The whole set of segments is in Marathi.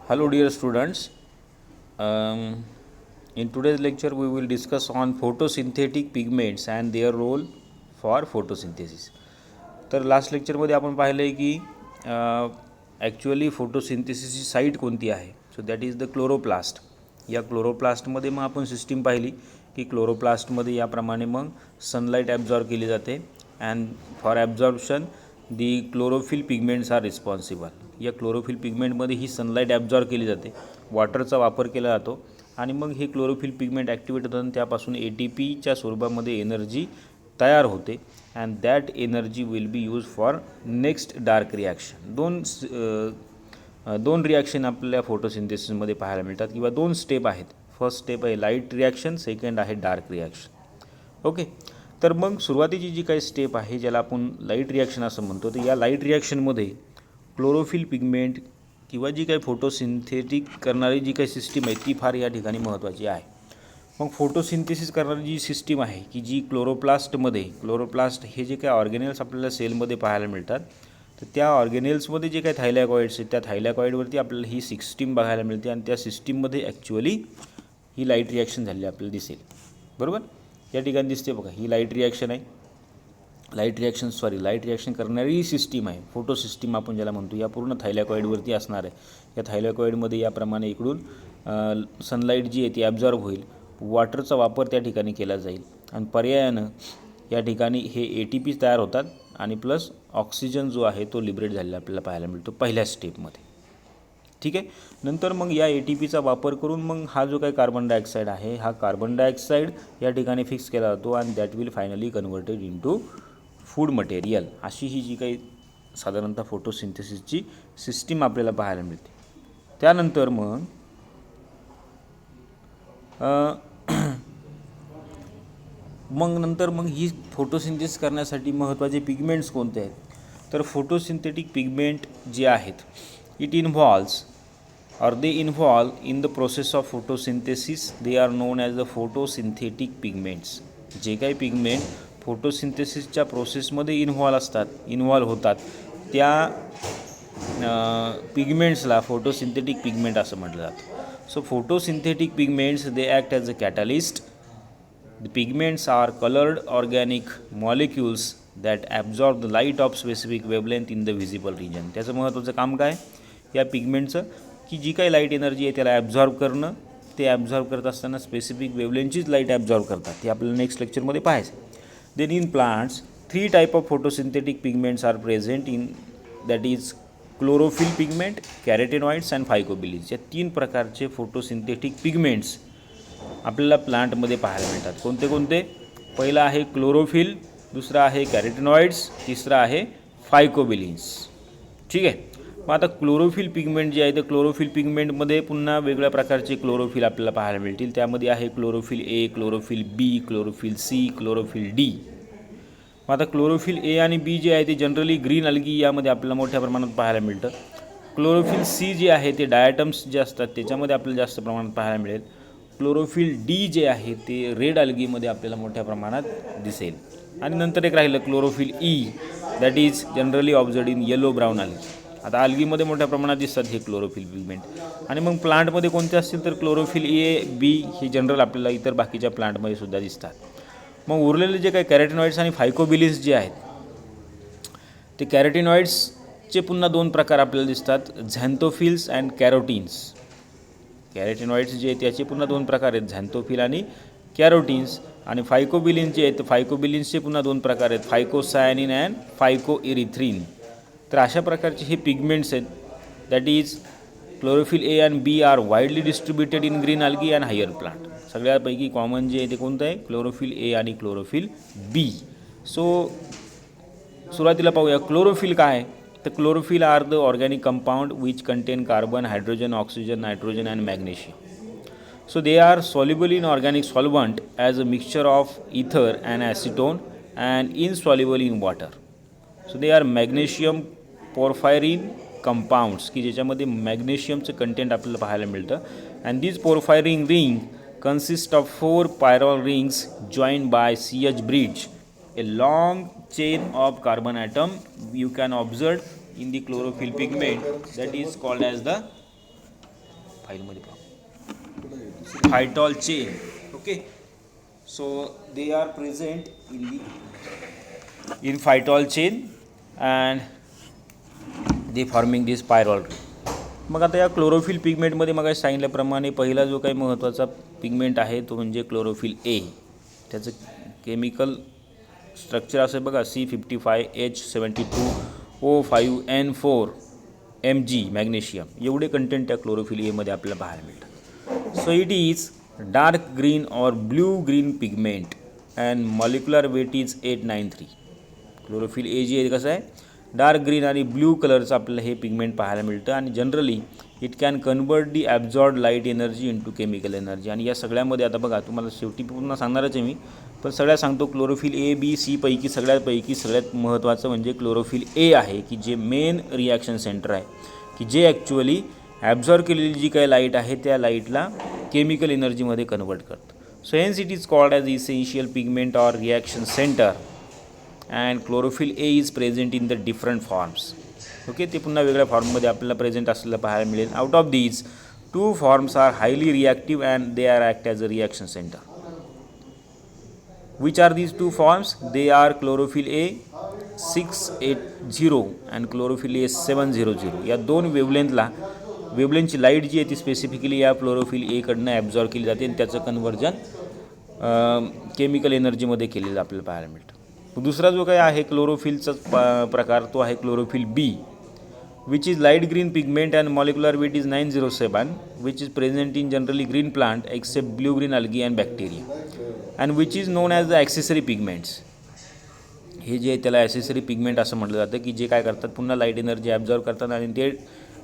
Hello dear students, in today's lecture we will discuss on photosynthetic pigments and their role for photosynthesis. तर लास्ट लेक्चरमध्ये आपण पाहिलं आहे की ॲक्च्युअली फोटोसिंथेसिसची साईट कोणती आहे. So that is the chloroplast. या क्लोरोप्लास्टमध्ये मग आपण सिस्टीम पाहिली की क्लोरोप्लास्टमध्ये याप्रमाणे मग सनलाईट ॲब्झॉर्ब केली जाते and for absorption the chlorophyll pigments are responsible. या क्लोरोफिल पिगमेंटमध्ये ही सनलाईट ॲब्झॉर्ब केली जाते, वॉटरचा वापर केला जातो आणि मग हे क्लोरोफिल पिगमेंट ॲक्टिवेट होतात, त्यापासून ATPच्या स्वरूपामध्ये एनर्जी तयार होते and that energy will be use for next dark reaction. दोन रिॲक्शन आपल्या फोटोसिंथेसिसमध्ये पाहायला मिळतात किंवा दोन स्टेप आहेत. फर्स्ट स्टेप आहे लाईट रिॲक्शन, सेकंड आहे डार्क रिॲक्शन. ओके, तर मग सुरुवातीची जी काही स्टेप आहे ज्याला आपण लाईट रिॲक्शन असं म्हणतो, तर या लाईट रिॲक्शनमध्ये क्लोरोफिल पिगमेंट किंवा जी काही फोटोसिंथेटिक करणारी जी काही सिस्टीम आहे ती फार या ठिकाणी महत्त्वाची आहे. मग फोटोसिंथेसिस करणारी जी सिस्टीम आहे की जी क्लोरोप्लास्ट हे जे काही ऑर्गेनेल्स आपल्याला सेलमध्ये पाहायला मिळतात, तर त्या ऑर्गेनेल्समध्ये जे काही थायलॅकॉइड्स आहेत त्या थायलॅकॉइडवरती आपल्याला ही सिस्टीम बघायला मिळते आणि त्या सिस्टीममध्ये ॲक्च्युअली ही लाईट रिॲक्शन झालेली आपल्याला दिसेल. बरोबर, या ठिकाणी दिसते बघा, ही लाईट रिॲक्शन आहे. लाईट रिॲक्शन करणारी सिस्टीम आहे, फोटो सिस्टीम आपण ज्याला म्हणतो, या पूर्ण थायलॅकॉइडवरती असणार आहे. या थायलॅकॉइडमध्ये याप्रमाणे इकडून सनलाईट जी आहे ती ॲब्झॉर्ब होईल, वॉटरचा वापर त्या ठिकाणी केला जाईल आणि पर्यायानं या ठिकाणी हे ATP तयार होतात आणि प्लस ऑक्सिजन जो आहे तो लिबरेट झालेला आपल्याला पाहायला मिळतो पहिल्या स्टेपमध्ये. ठीक आहे, नंतर मग या ATPचा वापर करून मग हा जो काही कार्बन डायऑक्साईड आहे, हा कार्बन डायऑक्साईड या ठिकाणी फिक्स केला जातो आणि that will finally converted into food material. अशी ही जी काही साधारणतः फोटोसिंथेसिसची सिस्टीम आपल्याला पाहायला मिळते. त्यानंतर मग मग ही फोटोसिंथेसिस करण्यासाठी महत्त्वाचे पिगमेंट्स कोणते आहेत, तर फोटोसिंथेटिक पिगमेंट जे आहेत it involves they involve in the process of photosynthesis, they are non as the photosynthetic pigments. जे काही पिगमेंट फोटोसिंथेसिसच्या प्रोसेसमध्ये इन्व्हॉल्व होतात त्या पिगमेंट्सला फोटोसिंथेटिक पिगमेंट असं म्हटलं जातं. So photosynthetic pigments they act as a catalyst. The pigments are colored organic molecules that absorb the light of specific wavelength in the visible region. त्याचं महत्त्वाचं काम काय या पिगमेंटचं, की जी काही लाईट एनर्जी आहे त्याला ॲब्झॉर्ब करणं. ते ॲब्झॉर्ब करत असताना स्पेसिफिक वेवलेंथचीच लाईट ॲब्झॉर्ब करतात. ते आपल्याला नेक्स्ट लेक्चरमध्ये पाहायचं. Then in plants 3 type of photosynthetic pigments are present in, that is chlorophyll pigment, carotenoids and phycobilins. या 3 प्रकारचे फोटोसिंथेटिक पिगमेंट्स आपल्याला प्लांटमध्ये पाहायला मिळतात. कोणते कोणते? पहिला आहे क्लोरोफिल, दुसरा आहे कॅरेटेनॉइड्स, तिसरा आहे फायकोबिलिन्स. ठीक आहे, मग आता क्लोरोफिल पिगमेंट जे आहे ते क्लोरोफिल पिगमेंटमध्ये पुन्हा वेगळ्या प्रकारचे क्लोरोफिल आपल्याला पाहायला मिळतील. त्यामध्ये आहे chlorophyll A, chlorophyll B, chlorophyll C, chlorophyll D. मग आता क्लोरोफिल A आणि B जे आहे ते जनरली ग्रीन अल्गी यामध्ये आपल्याला मोठ्या प्रमाणात पाहायला मिळतं. क्लोरोफिल C जे आहे ते डायटम्स जे असतात त्याच्यामध्ये आपल्याला जास्त प्रमाणात पाहायला मिळेल. क्लोरोफिल D जे आहे ते रेड अल्गीमध्ये आपल्याला मोठ्या प्रमाणात दिसेल. आणि नंतर एक राहिलं chlorophyll E, that is generally ऑब्झर्ड in yellow brown algae. आता अल्गीमध्ये मोठ्या प्रमाणात दिसतात हे क्लोरोफिल पिगमेंट. आणि मग प्लांटमध्ये कोणते असतील तर क्लोरोफिल A, B हे जनरल आपल्याला इतर बाकीच्या प्लांटमध्ये सुद्धा दिसतात. मग उरलेले जे काही कॅरेटेनॉइड्स आणि फायकोबिलिन्स जे आहेत ते कॅरेटेनॉइड्सचे पुन्हा 2 प्रकार आपल्याला दिसतात, झॅन्थोफिल्स अँड कॅरोटीन्स. कॅरेटेनॉइड्स जे आहेत त्याचे पुन्हा 2 प्रकार आहेत, झॅन्थोफिल आणि कॅरोटीन्स. आणि फायकोबिलिन्स जे आहेत फायकोबिलिन्सचे पुन्हा 2 प्रकार आहेत, फायकोसायनिन अँड फायकोइरिथ्रिन. तर अशा प्रकारचे हे पिगमेंट्स आहेत. दॅट इज क्लोरोफिल A आणि B are widely distributed in green algae and higher plant. सगळ्यापैकी कॉमन जे आहे ते कोणतं आहे, क्लोरोफिल A आणि क्लोरोफिल B. सो सुरुवातीला पाहूया क्लोरोफिल काय आहे. तर chlorophyll are the organic compound which contain carbon, hydrogen, oxygen, nitrogen and magnesium. So they are soluble in organic solvent as a mixture of ether and acetone and insoluble in water. So they are magnesium porphyrin compounds की ज्याच्यामध्ये मॅग्नेशियमचं कंटेंट आपल्याला पाहायला मिळतं. and these porphyrin ring consist of 4 pyrrole rings joined by CH bridge, a long chain of carbon atom. You can observe in the chlorophyll pigment that is called as the phytol chain. Okay, so they are present in phytol chain and they forming this pyrrole ring. मग आता या क्लोरोफिल पिगमेंटमध्ये मग सांगितल्याप्रमाणे पहिला जो काही महत्त्वाचा पिगमेंट आहे तो म्हणजे क्लोरोफिल ए. त्याचं केमिकल स्ट्रक्चर असं बघा C55H72O5N4Mg मॅग्नेशियम, एवढे कंटेंट त्या क्लोरोफिल एमध्ये आपल्याला पाहायला मिळतं. So it is dark green or blue green pigment and molecular weight is 893. Chlorophyll A जी आहे कसं आहे, डार्क ग्रीन आणि ब्ल्यू कलरचं आपल्याला हे पिगमेंट पाहायला मिळतं आणि generally it can convert the absorbed light energy into chemical energy. आणि या सगळ्यामध्ये आता बघा तुम्हाला शेवटी पूर्ण सांगणारच आहे मी, पण सगळ्यात सांगतो क्लोरोफिल ए बी सी पैकी सगळ्यात महत्त्वाचं म्हणजे क्लोरोफिल ए आहे की जे मेन रिॲक्शन सेंटर आहे की जे ॲक्च्युअली ॲब्झॉर्ब केलेली जी काही लाईट आहे त्या लाईटला केमिकल एनर्जीमध्ये कन्वर्ट करतं. So hence it is called as essential pigment or reaction centre and chlorophyll A is present in the different forms. Okay, ते पुन्हा वेगळ्या फॉर्ममध्ये आपल्याला प्रेझेंट असलेलं पाहायला मिळेल. Out of these 2 forms are highly reactive and they are act as a reaction centre. Which are these 2 forms? They are chlorophyll A 680 and chlorophyll A 700. या दोन वेवलेंथची लाईट जी आहे ती स्पेसिफिकली या क्लोरोफिल एकडनं ॲब्झॉर्ब केली जाते आणि त्याचं कन्वर्जन केमिकल एनर्जीमध्ये केलेलं आपल्याला पाहायला मिळतं. दुसरा जो काही आहे क्लोरोफिलचा प्रकार तो आहे chlorophyll B, which is light green pigment and molecular weight is 907, which is present in generally green plant except blue green algae and bacteria and which is known as the accessory pigments. हे जे त्याला ॲक्सेसरी पिगमेंट असं म्हटलं जातं की जे काय करतात पुन्हा लाईट एनर्जी ॲब्झॉर्ब करतात आणि ते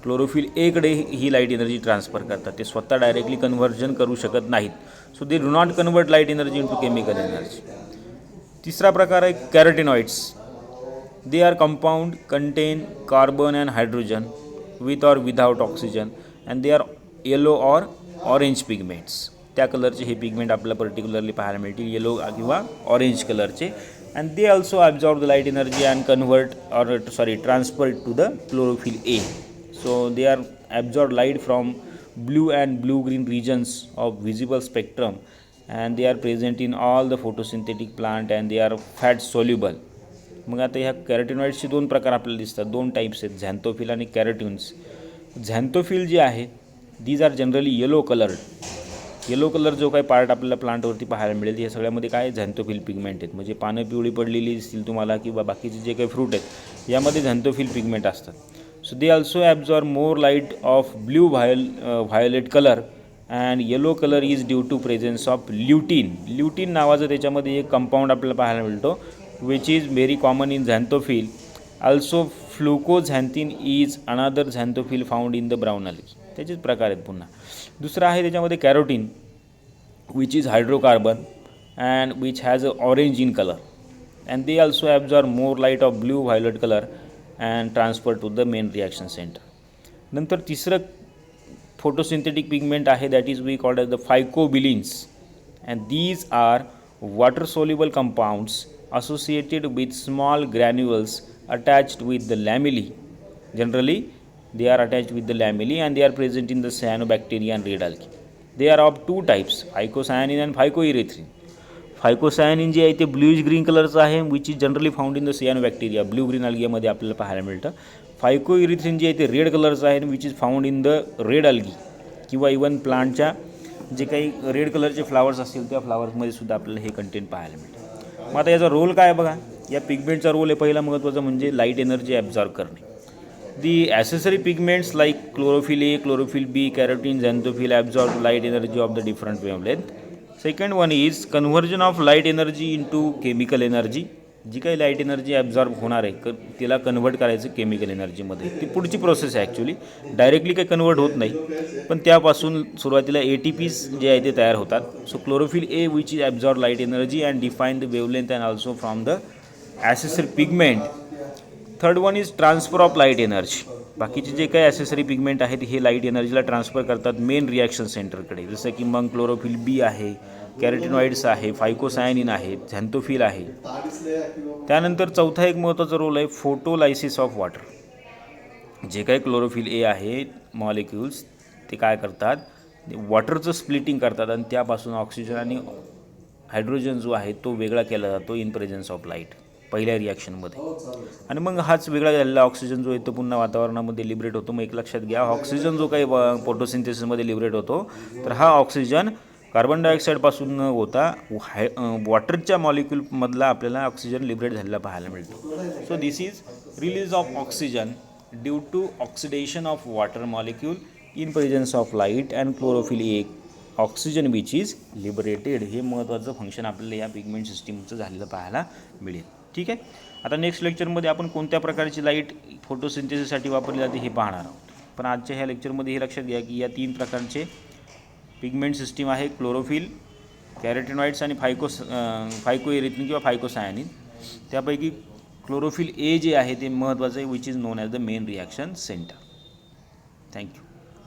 क्लोरोफिल एकडे ही लाईट एनर्जी ट्रान्सफर करतात. ते स्वतः डायरेक्टली कन्व्हर्जन करू शकत नाहीत. So they do not convert light energy into chemical energy. तिसरा प्रकार आहे कॅरोटिनॉइड्स. They are compound content carbon and hydrogen with or without oxygen and they R yellow or orange pigments. त्या कलरचे हे पिगमेंट आपल्याला पर्टिक्युलरली पाहायला मिळतील, येलो किंवा ऑरेंज कलरचे. And they also absorb the light energy and transfer to the chlorophyll A. So they are absorb light from blue and blue green regions of visible spectrum and they are present in all the photosynthetic plant and they are fat soluble. मग आता ह्या कॅरोटिनॉइड्सचे 2 प्रकार आपल्याला दिसतात, 2 टाईप्स आहेत, झॅन्थोफिल आणि कॅरोटिन्स. झॅन्थोफिल जे आहे these are generally yellow colour जो काही पार्ट आपल्याला प्लांटवरती पाहायला मिळेल हे सगळ्यामध्ये काय झॅन्थोफिल पिगमेंट आहेत. म्हणजे पानं पिवळी पडलेली दिसतील तुम्हाला किंवा बाकीचे जे काही फ्रूट आहेत यामध्ये झॅन्थोफिल पिगमेंट असतात. So they also absorb more light of blue violet color and yellow color is due to presence of lutein. Lutein नावाचं त्याच्यामध्ये एक कंपाऊंड आपल्याला पाहायला मिळतो which is very common in xanthophyll. Also fluoxanthin is another xanthophyll found in the brown algae. त्याचेच प्रकार आहेत पुन्हा. दुसरा आहे त्याच्यामध्ये carotene which is hydrocarbon and which has a orange in color and they also absorb more light of blue violet color and transfer to the main reaction center. नंतर तिसरं फोटोसिंथेटिक पिगमेंट आहे that is we called as the phycobilins and these are water soluble compounds associated with small granules attached with the lamellae. Generally they are attached with the lamellae and they are present in the cyanobacteria and red algae. They are of 2 types, phycocyanin and phycoerythrin. Phycocyanin जे आहे ते ब्ल्यूइश ग्रीन कलरचं आहे which is generally found in the cyanobacteria, blue green अल्गियामध्ये आपल्याला पाहायला मिळतं. फायकोइरिथ्रिन जे आहे ते रेड कलरचं आहे which is found in the red algae किंवा इवन प्लांटच्या जे काही रेड कलरचे फ्लावर्स असतील त्या फ्लावर्समध्ये सुद्धा आपल्याला हे कंटेंट पाहायला मिळतं. मग आता याचा रोल काय बघा, या पिगमेंटचा रोल आहे पहिला महत्त्वाचा म्हणजे लाईट एनर्जी ॲब्झॉर्ब करणे. The accessory pigments like chlorophyll A, chlorophyll B, carotene, xanthophyll absorb light energy of the different wavelength. Second one is conversion of light energy into chemical energy. जी काही लाईट एनर्जी ॲब्झॉर्ब होणार आहे तिला कन्व्हर्ट करायचं केमिकल एनर्जीमध्ये. ती पुढची प्रोसेस आहे ॲक्च्युली, डायरेक्टली काही कन्व्हर्ट होत नाही पण त्यापासून सुरुवातीला ATPs जे आहे ते तयार होतात. So chlorophyll A which is absorb light energy and define the wavelength and also from the accessory pigment. Third one is transfer of light energy. बाकीचे जे काही ॲसेसरी पिगमेंट आहेत हे लाईट एनर्जीला ट्रान्सफर करतात मेन रिॲक्शन सेंटरकडे, जसं की मग क्लोरोफिल बी आहे, कॅरोटिनॉइड्स आहे, फायकोसायनिन आहे, झॅन्थोफिल आहे. त्यानंतर चौथा एक महत्त्वाचा रोल आहे फोटोलायसिस ऑफ वॉटर. जे काही क्लोरोफिल ए आहे मॉलिक्युल्स ते काय करतात, वॉटरचं स्प्लिटिंग करतात आणि त्यापासून ऑक्सिजन आणि हायड्रोजन जो आहे तो वेगळा केला जातो इन प्रेझेन्स ऑफ लाईट पहिल्या रिॲक्शनमध्ये. आणि मग हाच वेगळा झालेला ऑक्सिजन जो आहे तो पुन्हा वातावरणामध्ये लिबरेट होतो. मग एक लक्षात घ्या, ऑक्सिजन जो काही फोटोसिंथेसिसमध्ये लिबरेट होतो, तर हा ऑक्सिजन कार्बन डायऑक्साईडपासून न होता वॉटरच्या मॉलिक्यूलमधला आपल्याला ऑक्सिजन लिबरेट झालेला पाहायला मिळतो. So this is release of oxygen due to oxidation of water molecule in presence of light and chlorophyll A oxygen which is liberated. हे महत्त्वाचं फंक्शन आपल्याला या पिगमेंट सिस्टीमचं झालेलं पाहायला मिळेल. ठीक आहे. आता नेक्स्ट लेक्चरमध्ये आपण कोणत्या प्रकारची लाईट फोटोसिंथेसिससाठी वापरली जाते हे पाहणार आहोत. पण आजच्या ह्या लेक्चरमध्ये हे लक्षात घ्या की या 3 प्रकारचे पिगमेंट सिस्टीम आहे, क्लोरोफिल, कॅरोटिनॉइड्स आणि फायकोएरिथ्रिन किंवा फायकोसायनिन. त्यापैकी क्लोरोफिल ए जे आहे ते महत्त्वाचं आहे, which is known as the main reaction centre. Thank you.